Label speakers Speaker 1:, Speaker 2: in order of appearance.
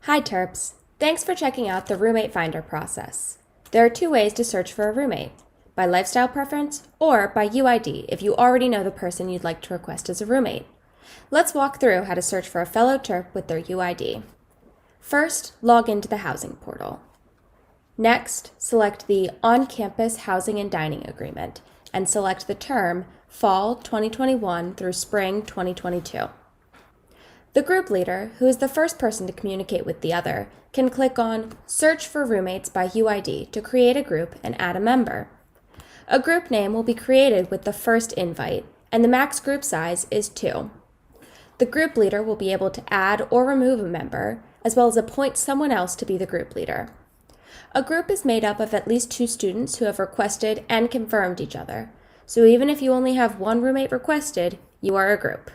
Speaker 1: Hi Terps! Thanks for checking out the Roommate Finder process. There are two ways to search for a roommate, by lifestyle preference or by UID if you already know the person you'd like to request as a roommate. Let's walk through how to search for a fellow Terp with their UID. First, log into the housing portal. Next, select the On-Campus Housing and Dining Agreement and select the term Fall 2021 through Spring 2022. The group leader, who is the first person to communicate with the other, can click on Search for Roommates by UID to create a group and add a member. A group name will be created with the first invite, and the max group size is 2. The group leader will be able to add or remove a member, as well as appoint someone else to be the group leader. A group is made up of at least 2 students who have requested and confirmed each other, so even if you only have one roommate requested, you are a group.